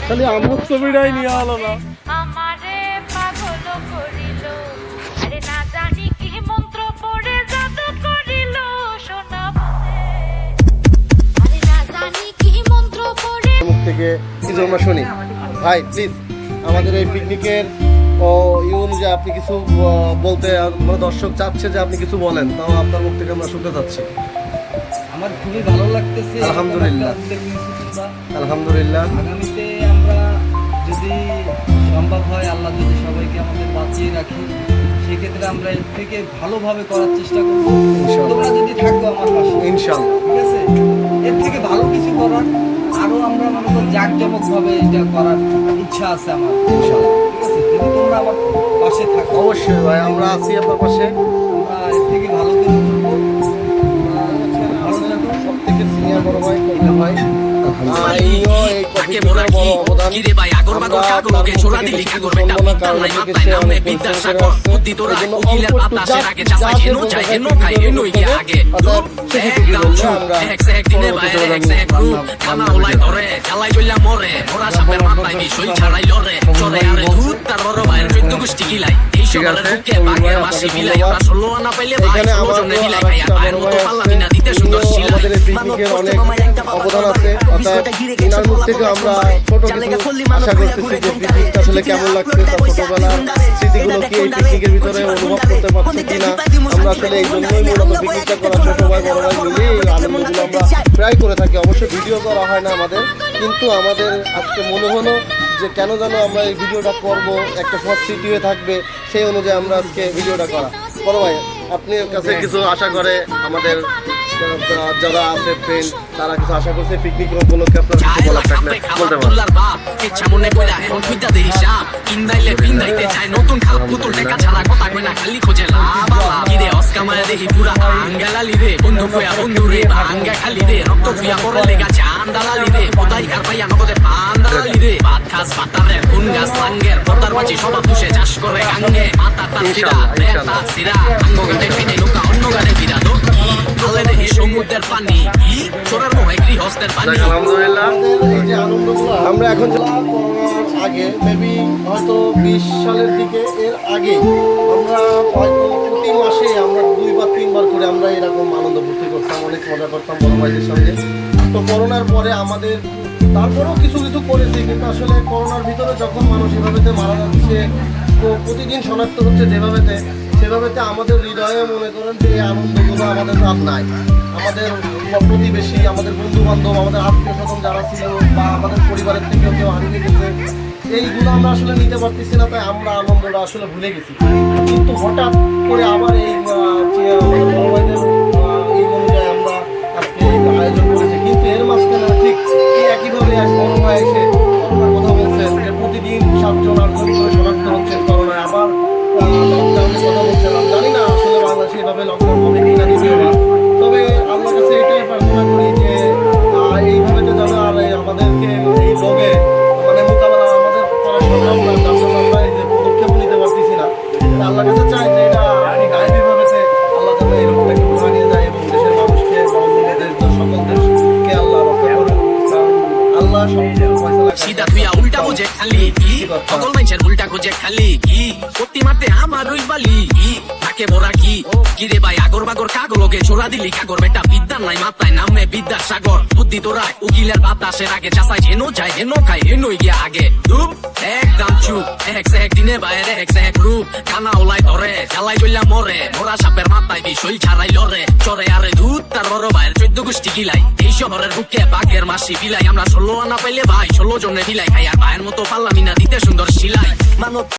খালি আমার ছবিটাই নিয়ে আলো না। আমারে পাগল করিল, আরে না জানি কি মন্ত্র পড়ে জাদু করিল সোনা বলে, আরে না জানি কি মন্ত্র পড়ে। মুখ থেকে কিছু আমরা শুনি। ভাই প্লিজ আমাদের এই পিকনিকের অনুযায়ী আপনি কিছু বলতে, মানে দর্শক চাচ্ছে যে আপনি কিছু বলেন, তাও আপনার মুখ থেকে আমরা শুনতে চাচ্ছি। আমার খুবই ভালো লাগতেছে। আলহামদুলিল্লাহ। আলহামদুলিল্লাহ। আগামীতে আমরা যদি সম্ভব হয়, আল্লাহ যদি সবাইকে আমাদের বাঁচিয়ে রাখি, সেক্ষেত্রে আমরা এর থেকে ভালোভাবে করার চেষ্টা করবো। তোমরা যদি থাকো আমার পাশে ইনশাআল্লাহ, ঠিক আছে? এর থেকে ভালো কিছু করার, আরো আমরা মনে করো জাঁকজমক ভাবে এটা করার ইচ্ছা আছে আমার, ইনশাআল্লাহ। ঠিক আছে, যদি তোমরা আমার পাশে থাকো। অবশ্যই ভাই, আমরা আছি আপনার পাশে। আমরা এর থেকে ভালো করে করবো। ভালো থাকো। সব থেকে সিনিয়র বড় ভাই কবিতা ভাই, অবদান আছে। ইনার মুখ থেকে আমরা ছোট কিছু আশা করতেছি যে পিকনিকটা আসলে কেমন লাগছে, তার ছোটবেলার স্মৃতিগুলো কি এই পিকনিকের ভিতরে অনুভব করতে পারছে কিনা। আমরা আসলে এই জন্যই মূলত পিকনিকটা করা, ছোট ভাই বড় ভাই মিলিয়ে এই আনন্দগুলো আমরা প্রায় করে থাকি। অবশ্যই ভিডিও করা হয় না আমাদের, কিন্তু আমাদের আজকে মনে হলো যে কেন যেন আমরা এই ভিডিওটা করব, একটা সব স্মৃতি হয়ে থাকবে, সেই অনুযায়ী আমরা আজকে ভিডিওটা করা। বড় ভাই আপনার কাছে কিছু আশা করে আমাদের যারা আছে ফ্রেন্ড, তারা কিছু আশা করছে পিকনিক উপলক্ষে আপনার কিছু বলার থাকলে বলতে পারেন। নতুন খাল পুতুল টেকা ছাড়া কথা কই না, খালি খোঁজে লাভালা গিরে অস্কামায় দেখি পুরা আঙ্গালালি রে, বন্ধু কয়া বন্ধু রে ভাঙ্গা খালি রে, রক্ত ফুয়া পরে লেগা চান্দালালি রে, কোথায় কার পাইয়া নগদে পান্দালালি রে, ভাত খাস পাতারে কোন গাছ লাঙ্গের পতার মাঝি সবা পুষে চাষ করে গাঙ্গে, মাথা তার সিরা রেতা সিরা আঙ্গ গাটে ফেটে নৌকা অন্য গাটে বিরা দো আলে দেখি সমুদ্রের পানি ছোড়ার মোহে গৃহস্থের পানি। আলহামদুলিল্লাহ, এই যে আনন্দগুলো আমরা এখন করোনার আগে মেবি হয়তো 20 সালের দিকে, এর আগে আমরা হয়তো প্রতি মাসে আমরা 2 বা 3 বার করে আমরা এরকম আনন্দ ফুর্তি করতাম, অনেক মজা করতাম বড় ভাইদের সঙ্গে। তো করোনার পরে আমাদের তারপরেও কিছু কিছু করেছি, কিন্তু আসলে করোনার ভিতরে যখন মানুষ এভাবেতে মারা যাচ্ছে, তো প্রতিদিন শনাক্ত হচ্ছে যেভাবেতে, সেভাবেতে আমাদের হৃদয়ে মনে করেন যে এই আনন্দগুলো আমাদের আর নাই। আমাদের প্রতিবেশী, আমাদের বন্ধু বান্ধব, আমাদের আত্মীয় স্বজন যারা ছিল বা আমাদের পরিবারের থেকেও কেউ হারিয়ে গেছে, এইগুলো আমরা আসলে নিতে পারতেছি না, তাই আমরা আনন্দটা আসলে ভুলে গেছি। কিন্তু হঠাৎ করে আবার এই বড় ভাইদের এই অনুযায়ী আমরা আজকে আয়োজন করেছি। কিন্তু এর মাঝখানে ঠিক এই একইভাবে এক বড় ভাই এসে করোনার কথা বলছেন যে প্রতিদিন 7 জন 8 জন করে শনাক্ত হচ্ছেন করোনায়, আবার লকডাউনের কথা বলছেন। আমি জানি না আসলে বাংলাদেশে এভাবে লকডাউন হবে কিনা দ্বিতীয়বার, তবে আমার কাছে এটাই প্রার্থনা করি যে এইভাবে তো যেন আর আমাদেরকে এই রোগে মানে মোকাবেলা আমাদের করা সম্ভব না, তার জন্য আমরা এই যে পদক্ষেপ নিতে পারতেছি না। আল্লাহর কাছে চাই যে এটা গায়েবীভাবে আল্লাহ যেন এই রোগটাকে উঠা নিয়ে যায় এবং দেশের মানুষকে, সকল দেশকে আল্লাহ রক্ষা করুন, কারণ আল্লাহ সিধা তুইয়া উল্টা বুঝে খালি সকল মানুষের উল্টা খুঁজে খালি প্রতি মাতে আমার ওই বালি তাকে বড়া কি রে ভাই আগর বাগর কাগলকে ছোড়া দিলি কাগর বেটা বিদ্যার নাই মাথায় নামে বিদ্যার সাগর বুদ্ধি তোরা উকিলের বাতাসের আগে চাষাই হেনো যায় হেনো খাই হেনোই গিয়া আগে ধুপ একদম চুপ একদিনে বাইরে এক রূপ কানা ওলাই ধরে জ্বালাই চললা মরে মোরা সাপের মাথায় বিষয় ছাড়াই লরে চরে আরে দুধ তার বড় ভাইয়ের 14 গোষ্ঠী গিলাই এই শহরের বুকে বাঘের মাসি বিলাই আমরা 16 আনা পাইলে ভাই 16 জনে বিলাই খাই আর ভাইয়ের মতো পাল্লামি না দিতে সুন্দর সিলাই মানব